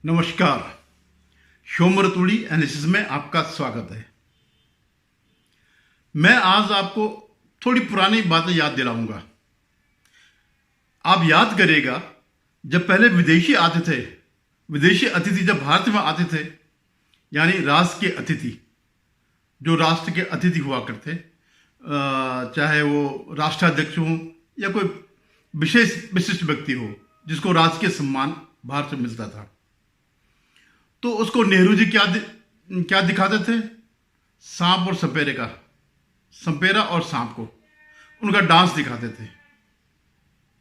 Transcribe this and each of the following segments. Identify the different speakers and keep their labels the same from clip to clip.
Speaker 1: नमस्कार। शोमरतुड़ी एनालिसिस में आपका स्वागत है। मैं आज आपको थोड़ी पुरानी बातें याद दिलाऊंगा। आप याद करिएगा, जब पहले विदेशी आते थे, विदेशी अतिथि जब भारत में आते थे, यानी राष्ट्र के अतिथि, जो राष्ट्र के अतिथि हुआ करते, चाहे वो राष्ट्राध्यक्ष हो या कोई विशेष विशिष्ट व्यक्ति हो जिसको राजकीय सम्मान भारत में मिलता था, तो उसको नेहरू जी क्या दिखाते थे? सांप और सपेरे का, सपेरा और सांप को उनका डांस दिखाते थे।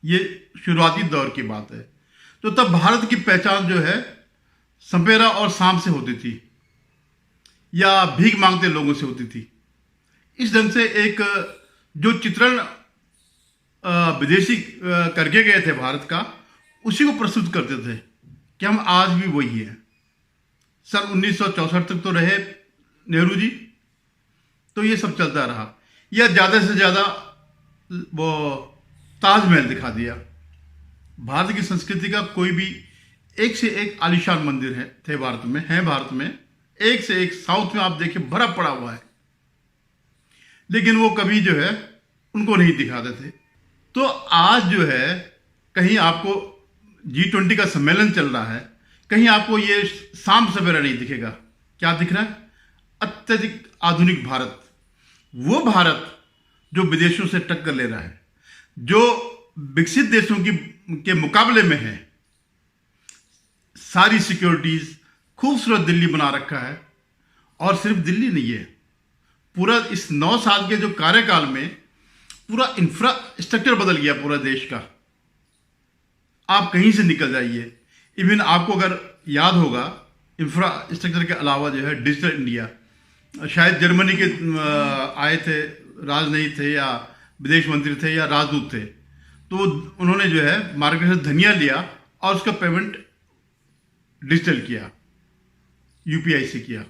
Speaker 1: ये शुरुआती दौर की बात है। तो तब भारत की पहचान जो है सपेरा और सांप से होती थी या भीख मांगते लोगों से होती थी। इस ढंग से एक जो चित्रण विदेशी करके गए थे भारत का, उसी को प्रस्तुत करते थे कि हम आज भी वही हैं। सन 1964 तक तो रहे नेहरू जी, तो ये सब चलता रहा। या ज़्यादा से ज़्यादा वो ताजमहल दिखा दिया। भारत की संस्कृति का कोई भी एक से एक आलीशान मंदिर थे भारत में, एक से एक। साउथ में आप देखिए भरा पड़ा हुआ है, लेकिन वो कभी जो है उनको नहीं दिखाते थे। तो आज जो है कहीं आपको G20 का सम्मेलन चल रहा है, कहीं आपको ये सांप सपेरा नहीं दिखेगा। क्या दिख रहा है? अत्यधिक आधुनिक भारत, वो भारत जो विदेशों से टक्कर ले रहा है, जो विकसित देशों के मुकाबले में है। सारी सिक्योरिटीज, खूबसूरत दिल्ली बना रखा है। और सिर्फ दिल्ली नहीं है, पूरा इस 9 साल के जो कार्यकाल में पूरा इंफ्रास्ट्रक्चर बदल गया पूरा देश का। आप कहीं से निकल जाइए, इवन आपको अगर याद होगा, इंफ्रास्ट्रक्चर के अलावा जो है डिजिटल इंडिया, शायद जर्मनी के आए थे, राजनयिक थे या विदेश मंत्री थे या राजदूत थे, तो उन्होंने जो है मार्केट से धनिया लिया और उसका पेमेंट डिजिटल किया, यूपीआई से किया।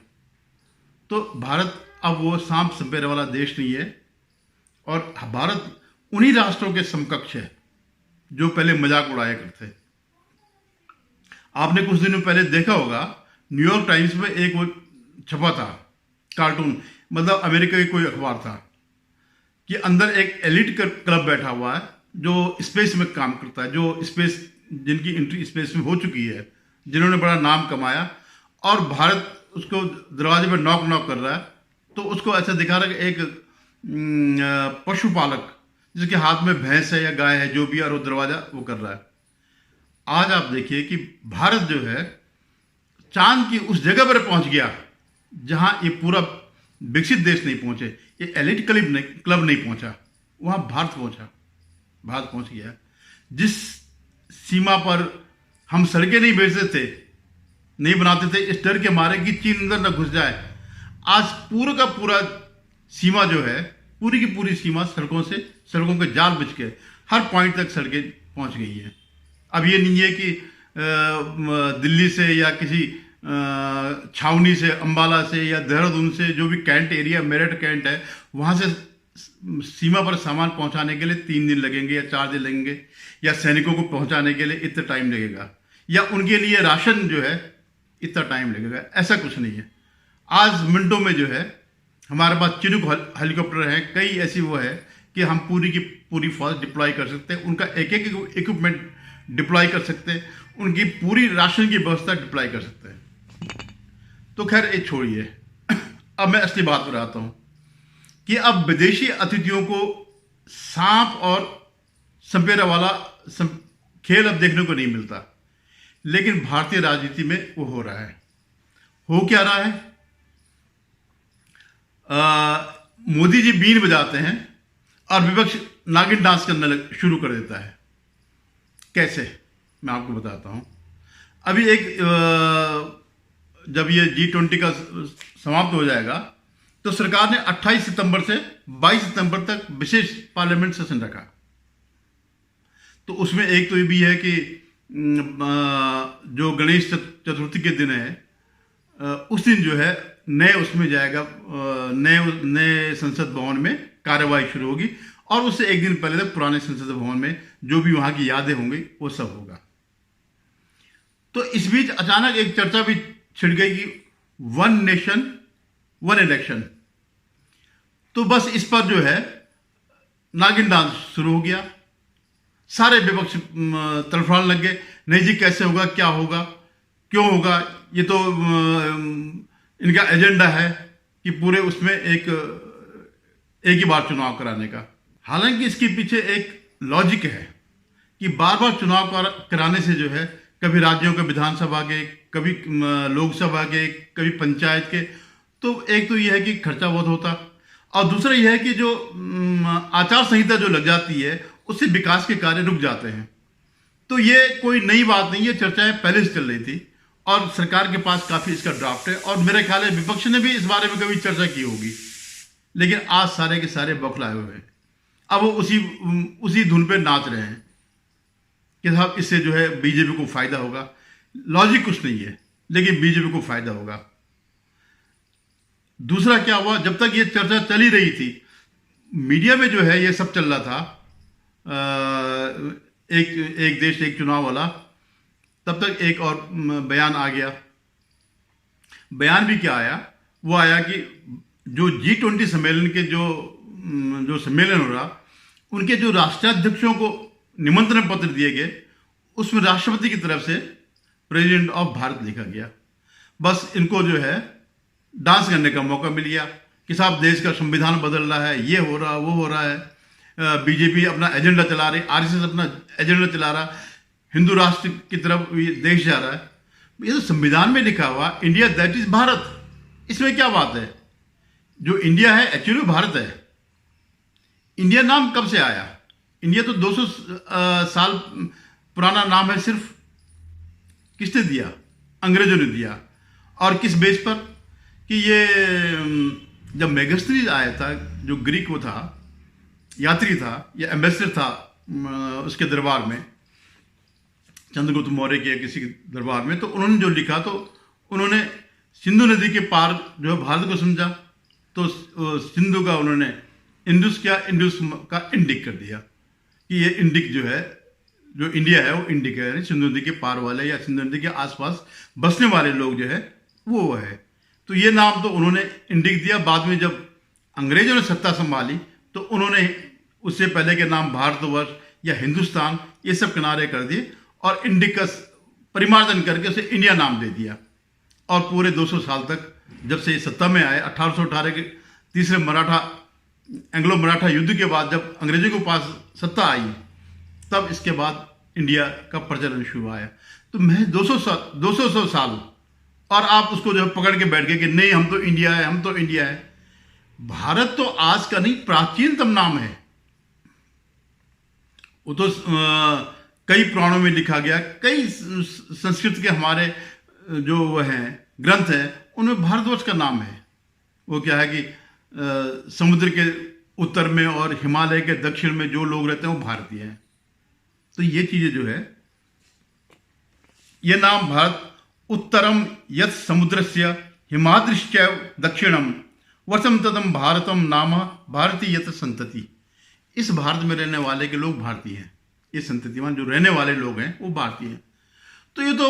Speaker 1: तो भारत अब वो सांप सपेरे वाला देश नहीं है, और भारत उन्हीं राष्ट्रों के समकक्ष है जो पहले मजाक उड़ाया करते। आपने कुछ दिनों पहले देखा होगा, न्यूयॉर्क टाइम्स में एक वो छपा था कार्टून, मतलब अमेरिका की कोई अखबार था, कि अंदर एक एलिट क्लब बैठा हुआ है जो स्पेस में काम करता है, जो स्पेस, जिनकी एंट्री स्पेस में हो चुकी है, जिन्होंने बड़ा नाम कमाया, और भारत उसको दरवाजे पर नॉक कर रहा है। तो उसको ऐसा दिखा रहा है कि एक पशुपालक जिसके हाथ में भैंस है या गाय है, जो भी, और वो दरवाजा वो कर रहा है। आज आप देखिए कि भारत जो है चांद की उस जगह पर पहुंच गया जहां ये पूरा विकसित देश नहीं पहुंचे, ये एलिट क्लब नहीं पहुंचा, वहां भारत पहुंच गया। जिस सीमा पर हम सड़कें नहीं भेजते थे, नहीं बनाते थे, इस डर के मारे कि चीन अंदर न घुस जाए, आज पूरा का पूरा सीमा जो है, पूरी की पूरी सीमा सड़कों के जाल बिछ के हर पॉइंट तक सड़कें पहुंच गई है। अब ये नहीं है कि दिल्ली से या किसी छावनी से, अंबाला से या देहरादून से, जो भी कैंट एरिया, मेरठ कैंट है, वहाँ से सीमा पर सामान पहुँचाने के लिए 3 दिन लगेंगे या 4 दिन लगेंगे, या सैनिकों को पहुँचाने के लिए इतना टाइम लगेगा, या उनके लिए राशन जो है इतना टाइम लगेगा। ऐसा कुछ नहीं है। आज मिनटों में जो है हमारे पास चिनूक हेलीकॉप्टर हैं, कई ऐसी वो है कि हम पूरी की पूरी फोर्स डिप्लॉय कर सकते हैं, उनका एक एक इक्विपमेंट डिप्लॉय कर सकते हैं, उनकी पूरी राशन की व्यवस्था डिप्लॉय कर सकते हैं। तो खैर ये छोड़िए, अब मैं असली बात पर आता हूं कि अब विदेशी अतिथियों को सांप और सपेरा वाला खेल अब देखने को नहीं मिलता, लेकिन भारतीय राजनीति में वो हो रहा है। हो क्या रहा है? मोदी जी बीन बजाते हैं और विपक्ष नागिन डांस करने शुरू कर देता है। कैसे? मैं आपको बताता हूं। अभी जब ये G20 का समाप्त हो जाएगा, तो सरकार ने 28 सितंबर से 22 सितंबर तक विशेष पार्लियामेंट सेशन रखा। तो उसमें एक तो ये भी है कि जो गणेश चतुर्थी के दिन है, उस दिन जो है नए उसमें जाएगा, नए संसद भवन में कार्यवाही शुरू होगी, और उससे एक दिन पहले तक पुराने संसद भवन में जो भी वहाँ की यादें होंगी वो सब होगा। तो इस बीच अचानक एक चर्चा भी छिड़ गई कि वन नेशन वन इलेक्शन। तो बस इस पर जो है नागिन डांस शुरू हो गया। सारे विपक्ष तड़फड़ाने लग गए, नहीं जी कैसे होगा, क्या होगा, क्यों होगा, ये तो इनका एजेंडा है कि पूरे उसमें एक ही बार चुनाव कराने का। हालांकि इसके पीछे एक लॉजिक है कि बार बार चुनाव कराने से जो है कभी राज्यों के विधानसभा के, कभी लोकसभा के, कभी पंचायत के, तो एक तो यह है कि खर्चा बहुत होता, और दूसरा यह है कि जो आचार संहिता जो लग जाती है उससे विकास के कार्य रुक जाते हैं। तो ये कोई नई बात नहीं है, चर्चाएं पहले से चल रही थी और सरकार के पास काफी इसका ड्राफ्ट है, और मेरे ख्याल है विपक्ष ने भी इस बारे में कभी चर्चा की होगी, लेकिन आज सारे के सारे बौखलाए हुए हैं। अब वो उसी धुन पे नाच रहे हैं कि साहब इससे जो है बीजेपी को फायदा होगा। लॉजिक कुछ नहीं है, लेकिन बीजेपी को फायदा होगा। दूसरा क्या हुआ, जब तक ये चर्चा चली रही थी मीडिया में जो है ये सब चल रहा था, एक देश एक चुनाव वाला, तब तक एक और बयान आ गया। बयान भी क्या आया, वो आया कि जो G20 सम्मेलन के जो सम्मेलन हो रहा, उनके जो राष्ट्राध्यक्षों को निमंत्रण पत्र दिए गए, उसमें राष्ट्रपति की तरफ से प्रेसिडेंट ऑफ भारत लिखा गया। बस इनको जो है डांस करने का मौका मिल गया कि साहब देश का संविधान बदल रहा है, ये हो रहा, वो हो रहा है, बीजेपी अपना एजेंडा चला रही, आरएसएस अपना एजेंडा चला रहा, हिंदू राष्ट्र की तरफ ये देश जा रहा है। ये तो संविधान में लिखा हुआ इंडिया दैट इज भारत, इसमें क्या बात है? जो इंडिया है एक्चुअली भारत है। इंडिया नाम कब से आया? इंडिया तो 200 साल पुराना नाम है सिर्फ। किसने दिया? अंग्रेजों ने दिया। और किस बेस पर? कि ये जब मेगास्थनीज आया था, जो ग्रीक वो था, यात्री था या एम्बेसडर था उसके दरबार में, चंद्रगुप्त मौर्य के किसी के दरबार में, तो उन्होंने जो लिखा, तो उन्होंने सिंधु नदी के पार जो है भारत को समझा, तो सिंधु का उन्होंने इंडस क्या, इंडस का इंडिक कर दिया कि ये इंडिक जो है, जो इंडिया है वो इंडिक है, यानी सिंधु नदी के पार वाले या सिंधु नदी के आसपास बसने वाले लोग जो है वो है। तो ये नाम तो उन्होंने इंडिक दिया। बाद में जब अंग्रेजों ने सत्ता संभाली तो उन्होंने उससे पहले के नाम भारतवर्ष या हिंदुस्तान ये सब किनारे कर दिए और इंडिक का परिमार्जन करके उसे इंडिया नाम दे दिया। और पूरे 200 साल तक, जब से सत्ता में आए, 1818 के तीसरे एंग्लो मराठा युद्ध के बाद जब अंग्रेजों के पास सत्ता आई, तब इसके बाद इंडिया का प्रचलन शुरू आया। तो मैं 200 साल, और आप उसको जो है पकड़ के बैठ गए कि नहीं हम तो इंडिया है, हम तो इंडिया है। भारत तो आज का नहीं, प्राचीनतम नाम है। वो तो कई पुराणों में लिखा गया, कई संस्कृत के हमारे जो हैं ग्रंथ हैं, उनमें भारतवर्ष का नाम है। वो क्या है कि समुद्र के उत्तर में और हिमालय के दक्षिण में जो लोग रहते हैं वो भारतीय हैं। तो ये चीजें जो है, ये नाम भारत, उत्तरम यत समुद्रस्य हिमाद्रिश्च दक्षिणम वसम तदम भारतम नाम भारतीय यत संतति। इस भारत में रहने वाले के लोग भारतीय हैं, ये संततिमान जो रहने वाले लोग हैं वो भारतीय हैं। तो ये तो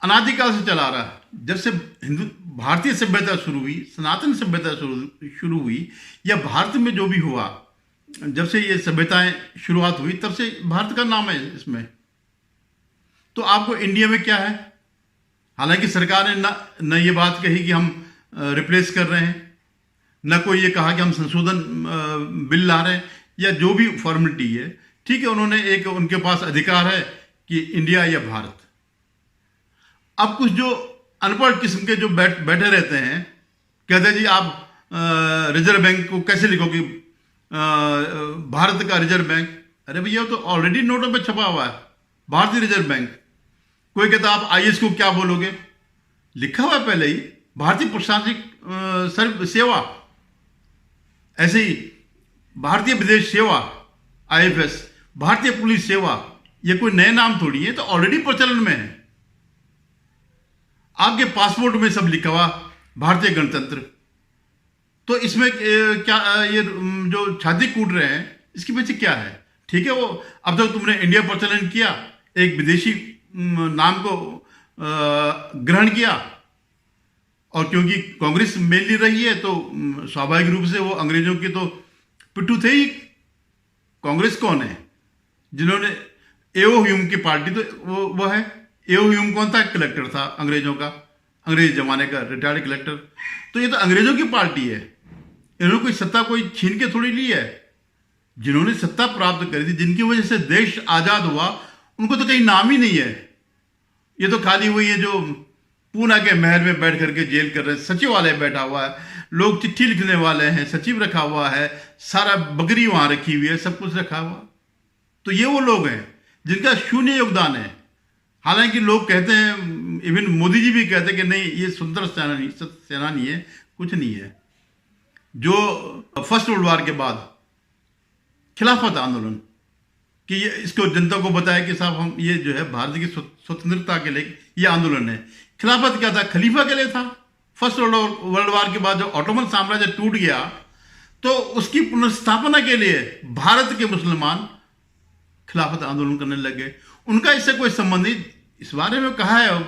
Speaker 1: अनादिकाल से चला रहा है। जब से भारतीय सभ्यता शुरू हुई, सनातन सभ्यता शुरू हुई, या भारत में जो भी हुआ, जब से ये सभ्यताएं शुरुआत हुई, तब से भारत का नाम है इसमें। तो आपको इंडिया में क्या है? हालांकि सरकार ने न ये बात कही कि हम रिप्लेस कर रहे हैं, न कोई ये कहा कि हम संशोधन बिल ला रहे हैं, या जो भी फॉर्मेलिटी है, ठीक है, उन्होंने एक, उनके पास अधिकार है कि इंडिया या भारत। अब कुछ जो अनपढ़ किस्म के जो बैठे रहते हैं, कहते हैं जी आप रिजर्व बैंक को कैसे लिखोगे, भारत का रिजर्व बैंक। अरे भैया तो ऑलरेडी नोटों पे छपा हुआ है भारतीय रिजर्व बैंक। कोई कहता आप आईएएस को क्या बोलोगे, लिखा हुआ है पहले ही, भारतीय प्रशासनिक सेवा। ऐसे ही भारतीय विदेश सेवा आईएफएस, भारतीय पुलिस सेवा, ये कोई नए नाम थोड़ी है, तो ऑलरेडी प्रचलन में है। आपके पासपोर्ट में सब लिखा हुआ भारतीय गणतंत्र। तो इसमें क्या ये जो छाती कूट रहे हैं, इसके पीछे क्या है? ठीक है, वो अब तक तुमने इंडिया प्रचलन किया, एक विदेशी नाम को ग्रहण किया, और क्योंकि कांग्रेस मेनली रही है तो स्वाभाविक रूप से वो अंग्रेजों के तो पिट्ठू थे ही। कांग्रेस कौन है? जिन्होंने एओ ह्यूम की पार्टी, तो वो है। एओ ह्यूम कौन था? कलेक्टर था अंग्रेजों का, अंग्रेज जमाने का रिटायर्ड कलेक्टर। तो ये तो अंग्रेजों की पार्टी है। इन्होंने कोई सत्ता कोई छीन के थोड़ी ली है। जिन्होंने सत्ता प्राप्त करी थी, जिनकी वजह से देश आजाद हुआ, उनको तो कहीं नाम ही नहीं है। ये तो खाली वही है जो पूना के महल में बैठ करके जेल कर रहे हैं, सचिवालय बैठा हुआ है, लोग चिट्ठी लिखने वाले हैं, सचिव रखा हुआ है, सारा बकरी वहां रखी हुई है, सब कुछ रखा हुआ। तो ये वो लोग हैं जिनका शून्य योगदान है। हालांकि लोग कहते हैं, इवन मोदी जी भी कहते हैं कि नहीं ये सुंदर सेनानी है, कुछ नहीं है। जो फर्स्ट वर्ल्ड वॉर के बाद खिलाफत आंदोलन कि ये इसको जनता को बताया कि साहब हम ये जो है भारत की स्वतंत्रता के लिए ये आंदोलन है। खिलाफत क्या था? खलीफा के लिए था। फर्स्ट वर्ल्ड वॉर के बाद जब ऑटोमन साम्राज्य टूट गया तो उसकी पुनर्स्थापना के लिए भारत के मुसलमान खिलाफत आंदोलन करने लगे। उनका इससे कोई संबंध नहीं। इस बारे में कहा है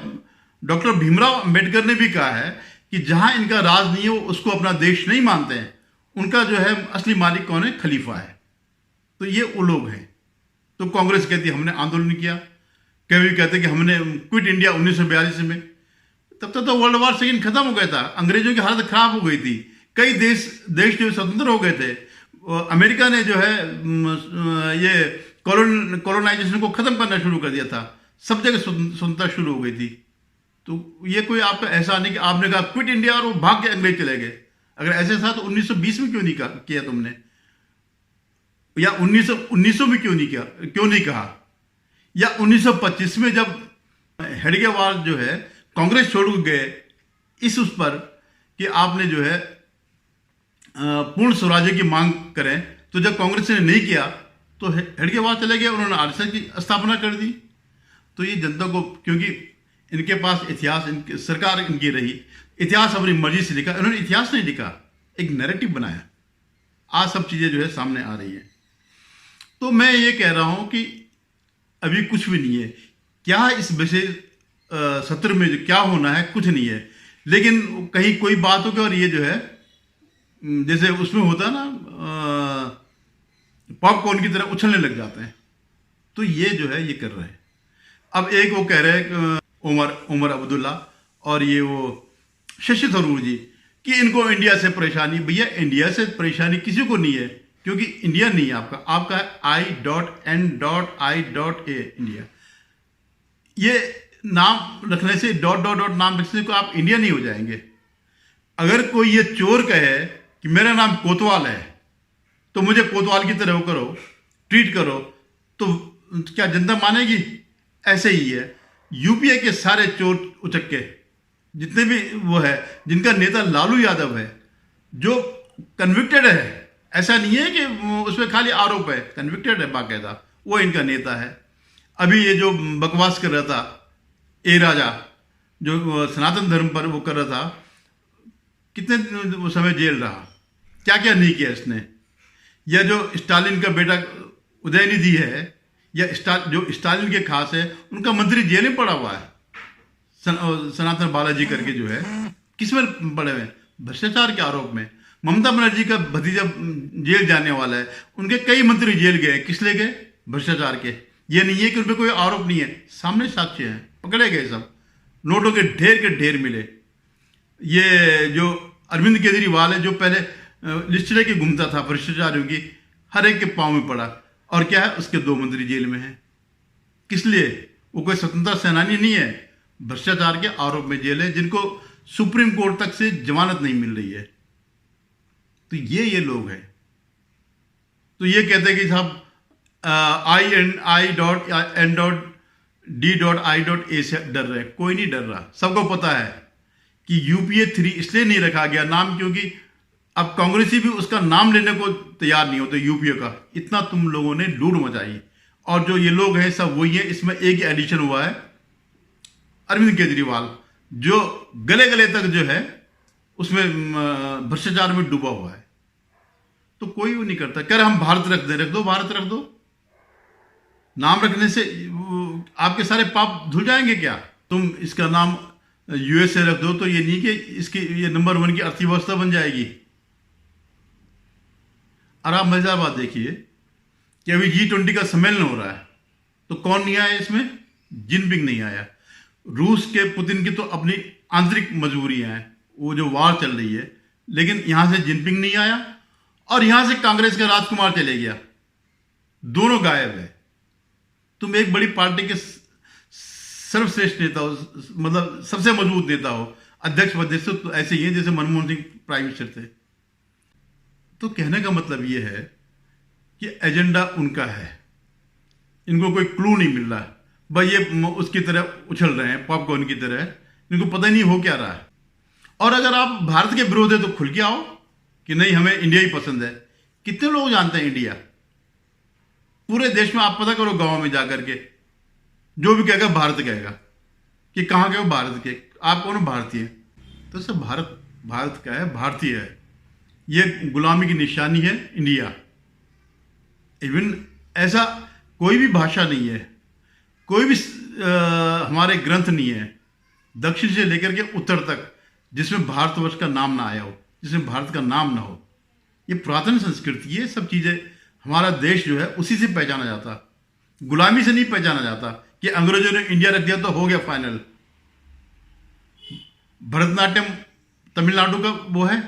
Speaker 1: डॉक्टर भीमराव अंबेडकर ने भी कहा है कि जहां इनका राज नहीं है वो उसको अपना देश नहीं मानते हैं। उनका जो है असली मालिक कौन है? खलीफा है। तो ये वो लोग हैं। तो कांग्रेस कहती है हमने आंदोलन किया, कभी कहते कि हमने क्विट इंडिया 1942 में। तब तक तो वर्ल्ड वॉर सेकेंड खत्म हो गया था, अंग्रेजों की हालत खराब हो गई थी, कई देश जो स्वतंत्र हो गए थे। अमेरिका ने जो है ये कॉलोनाइजेशन को खत्म करना शुरू कर दिया था, सब जगह स्वतंत्रता शुरू हो गई थी। तो ये कोई आपका ऐसा नहीं कि आपने कहा क्विट इंडिया और वो भाग के अंग्रेज चले गए। अगर ऐसे था तो 1920 में क्यों नहीं किया तुमने, या 1900 में क्यों नहीं कहा, या 1925 में जब हेडगेवार जो है कांग्रेस छोड़ गए उस पर कि आपने जो है पूर्ण स्वराज्य की मांग करें, तो जब कांग्रेस ने नहीं किया तो हेडगेवार चले गए, उन्होंने आरएसएस की स्थापना कर दी। तो ये जनता को, क्योंकि इनके पास इतिहास, सरकार इनकी रही, इतिहास अपनी मर्जी से लिखा, इन्होंने इतिहास नहीं लिखा, एक नैरेटिव बनाया। आज सब चीजें जो है सामने आ रही है। तो मैं ये कह रहा हूं कि अभी कुछ भी नहीं है। क्या इस विशेष सत्र में जो क्या होना है कुछ नहीं है, लेकिन कहीं कोई बात होगी और ये जो है जैसे उसमें होता है ना पॉपकॉर्न की तरह उछलने लग जाते हैं। तो ये जो है ये कर रहे हैं। अब एक वो कह रहे हैं उमर अब्दुल्ला और ये वो शशि थरूर जी कि इनको इंडिया से परेशानी। भैया इंडिया से परेशानी किसी को नहीं है, क्योंकि इंडिया नहीं है आपका है I.N.I.A इंडिया। ये नाम रखने से डॉट नाम रखने को आप इंडिया नहीं हो जाएंगे। अगर कोई ये चोर कहे कि मेरा नाम कोतवाल है तो मुझे कोतवाल की तरह करो, ट्रीट करो, तो क्या जनता मानेगी? ऐसे ही है। यूपीए के सारे चोर उचक्के जितने भी वो है, जिनका नेता लालू यादव है जो कन्विक्टेड है, ऐसा नहीं है कि उसमें खाली आरोप है, कन्विक्टेड है बाकायदा, वो इनका नेता है। अभी ये जो बकवास कर रहा था ए राजा, जो सनातन धर्म पर वो कर रहा था, कितने समय जेल रहा, क्या क्या नहीं किया इसने। या जो स्टालिन का बेटा उदयनिधि है, या जो स्टालिन के खास है, उनका मंत्री जेल में पड़ा हुआ है, सनातन बालाजी करके जो है, किसमें पड़े हुए? भ्रष्टाचार के आरोप में। ममता बनर्जी का भतीजा जेल जाने वाला है, उनके कई मंत्री जेल गए, किस लिए गए? भ्रष्टाचार के। ये नहीं है कि उन पर कोई आरोप नहीं है, सामने साक्ष्य हैं, पकड़े गए सब, नोटों के ढेर मिले। ये जो अरविंद केजरीवाल है, जो पहले लिस्ट लेके घूमता था भ्रष्टाचारियों की, हर एक के पांव में पड़ा, और क्या है, उसके 2 मंत्री जेल में हैं। किस लिए? वो कोई स्वतंत्रता सेनानी नहीं है, भ्रष्टाचार के आरोप में जेल है, जिनको सुप्रीम कोर्ट तक से जमानत नहीं मिल रही है। तो ये लोग हैं। तो ये कहते हैं कि साहब I.N.D.I.A से डर रहे। कोई नहीं डर रहा, सबको पता है कि यूपीए 3 इसलिए नहीं रखा गया नाम, क्योंकि अब कांग्रेसी भी उसका नाम लेने को तैयार नहीं होते यूपीए का। इतना तुम लोगों ने लूट मचाई, और जो ये लोग हैं सब वही है। इसमें एक ही एडिशन हुआ है, अरविंद केजरीवाल, जो गले तक जो है उसमें भ्रष्टाचार में डूबा हुआ है। तो कोई वो नहीं करता। कह रहे हम भारत रख दो, भारत रख दो। नाम रखने से आपके सारे पाप धुल जाएंगे क्या? तुम इसका नाम यूएसए रख दो तो ये नहीं कि इसकी ये नंबर 1 की अर्थव्यवस्था बन जाएगी। और आप मजेदार बात देखिए कि अभी G20 का सम्मेलन हो रहा है, तो कौन नहीं आया इसमें? जिनपिंग नहीं आया। रूस के पुतिन की तो अपनी आंतरिक मजबूरियां हैं, वो जो वार चल रही है, लेकिन यहां से जिनपिंग नहीं आया और यहां से कांग्रेस का राजकुमार चले गया। दोनों गायब है। तुम एक बड़ी पार्टी के सर्वश्रेष्ठ नेता हो, मतलब सबसे मजबूत नेता हो, अध्यक्ष पद से तो ऐसे ही है जैसे मनमोहन सिंह प्राइम मिनिस्टर थे। तो कहने का मतलब ये है कि एजेंडा उनका है, इनको कोई क्लू नहीं मिल रहा है, बस ये उसकी तरह उछल रहे हैं पॉपकॉर्न की तरह, इनको पता ही नहीं हो क्या रहा है। और अगर आप भारत के विरोध है तो खुल के आओ कि नहीं हमें इंडिया ही पसंद है। कितने लोग जानते हैं इंडिया? पूरे देश में आप पता करो, गांव में जाकर के जो भी कहेगा भारत कहेगा कि कहाँ के हो भारत के, आप कौन भारतीय? तो सब भारत भारत का है, भारतीय है। ये गुलामी की निशानी है इंडिया। इवन ऐसा कोई भी भाषा नहीं है, कोई भी हमारे ग्रंथ नहीं है दक्षिण से लेकर के उत्तर तक जिसमें भारतवर्ष का नाम ना आया हो, जिसमें भारत का नाम ना हो। ये पुरातन संस्कृति है, सब चीजें हमारा देश जो है उसी से पहचाना जाता, गुलामी से नहीं पहचाना जाता कि अंग्रेजों ने इंडिया रख दिया तो हो गया फाइनल। भरतनाट्यम तमिलनाडु का वो है,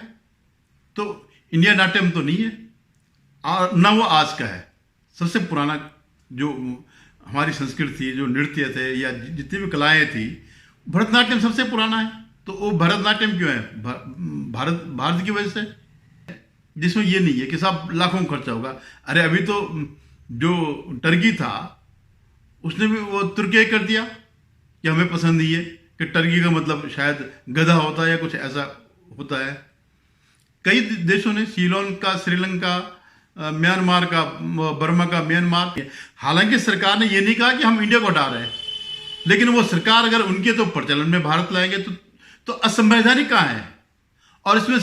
Speaker 1: तो इंडिया नाट्यम तो नहीं है, और न वो आज का है। सबसे पुराना जो हमारी संस्कृति थी, जो नृत्य थे या जितनी भी कलाएं थी, भरतनाट्यम सबसे पुराना है। तो वो भरतनाट्यम क्यों है? भारत की वजह से, जिसमें ये नहीं है कि साहब लाखों में खर्चा होगा। अरे अभी तो जो टर्की था उसने भी वो तुर्की कर दिया कि हमें पसंद नहीं है, कि टर्की का मतलब शायद गधा होता है या कुछ ऐसा होता है। कई देशों ने, श्रीलंका, श्रीलंका, म्यांमार का, बर्मा का, म्यांमार, हालांकि सरकार ने ये नहीं कहा कि हम इंडिया को हटा रहे हैं, लेकिन वो सरकार अगर उनके तो प्रचलन में भारत लाएंगे तो असंवैधानिक कहाँ है? और इसमें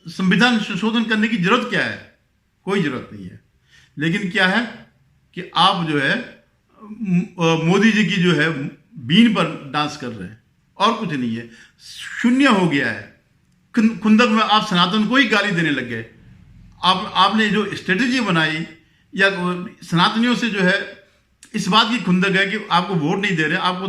Speaker 1: संविधान संशोधन करने की जरूरत क्या है? कोई जरूरत नहीं है। लेकिन क्या है कि आप जो है मोदी जी की जो है बीन पर डांस कर रहे हैं और कुछ नहीं है। शून्य हो गया है। खुंदक में आप सनातन को ही गाली देने लग गए। आपने जो स्ट्रेटेजी बनाई या सनातनियों से जो है इस बात की खुंदक है कि आपको वोट नहीं दे रहे, आपको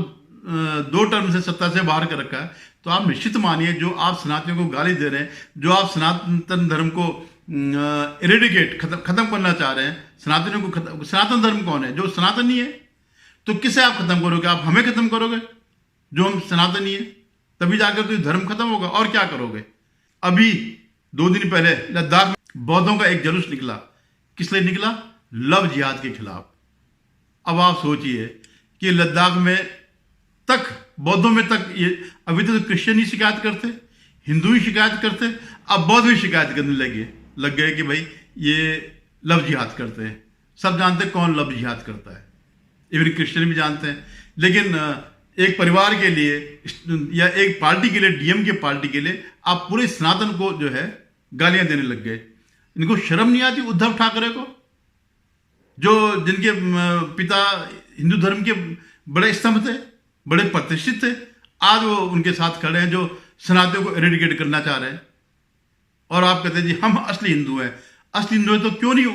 Speaker 1: 2 टर्म से सत्ता से बाहर कर रखा है, तो आप निश्चित मानिए जो आप सनातनियों को गाली दे रहे हैं, जो आप सनातन धर्म को इरेडिकेट खत्म करना चाह रहे हैं, सनातनियों को सनातन धर्म कौन है? जो सनातनी है। तो किसे आप खत्म करोगे? आप हमें खत्म करोगे जो हम सनातनी है, तभी जाकर तो धर्म खत्म होगा। और क्या करोगे? अभी 2 दिन पहले लद्दाख में बौद्धों का एक जुलूस निकला। किस लिए निकला? लव जिहाद के खिलाफ। अब आप सोचिए कि लद्दाख में तक, बौद्धों में तक, ये अभी तक तो क्रिश्चियन ही शिकायत करते, हिंदू ही शिकायत करते, अब बौद्ध भी शिकायत करने लग गए कि भाई ये लव जिहाद करते हैं। सब जानते हैं कौन लव जिहाद करता है, इवन क्रिश्चियन भी जानते हैं। लेकिन एक परिवार के लिए या एक पार्टी के लिए, डीएमके पार्टी के लिए, आप पूरे सनातन को जो है गालियां देने लग गए। इनको शर्म नहीं आती उद्धव ठाकरे को, जो जिनके पिता हिंदू धर्म के बड़े स्तंभ थे, बड़े प्रतिष्ठित थे, आज वो उनके साथ खड़े हैं जो सनातन को इरेडिकेट करना चाह रहे हैं। और आप कहते हैं जी हम असली हिंदू हैं। असली हिंदू है तो क्यों नहीं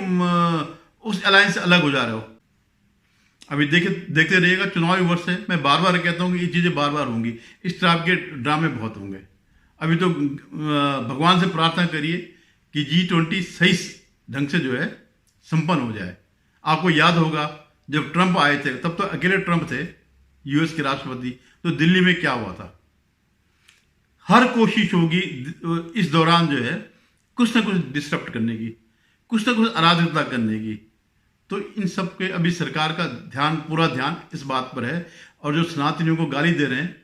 Speaker 1: उस अलायंस से अलग हो जा रहे हो? अभी देखते रहिएगा, चुनावी वर्ष है। मैं बार बार कहता हूँ कि ये चीज़ें बार बार होंगी, इस तरह के ड्रामे बहुत होंगे। अभी तो भगवान से प्रार्थना करिए कि G20 सही ढंग से जो है संपन्न हो जाए। आपको याद होगा जब ट्रंप आए थे, तब तो अकेले ट्रंप थे यूएस के राष्ट्रपति, तो दिल्ली में क्या हुआ था। हर कोशिश होगी इस दौरान जो है कुछ ना कुछ डिस्टर्ब करने की, कुछ ना कुछ अराजकता करने की। तो इन सब के अभी सरकार का ध्यान, पूरा ध्यान इस बात पर है। और जो सनातनियों को गाली दे रहे हैं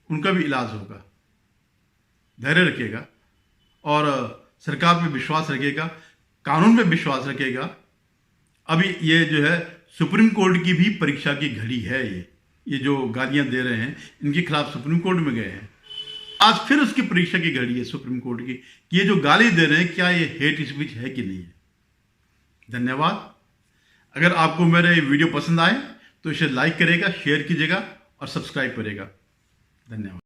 Speaker 1: उनका भी इलाज होगा। धैर्य रखिएगा और सरकार पे विश्वास रखिएगा, कानून पे विश्वास रखिएगा। अभी ये जो है सुप्रीम कोर्ट की भी परीक्षा की घड़ी है। ये जो गालियां दे रहे हैं इनके खिलाफ सुप्रीम कोर्ट में गए हैं। आज फिर उसकी परीक्षा की घड़ी है सुप्रीम कोर्ट की कि ये जो गाली दे रहे हैं क्या ये हेट स्पीच है कि नहीं है। धन्यवाद। अगर आपको मेरे वीडियो पसंद आए तो इसे लाइक करेगा, शेयर कीजिएगा और सब्सक्राइब करेगा। धन्यवाद।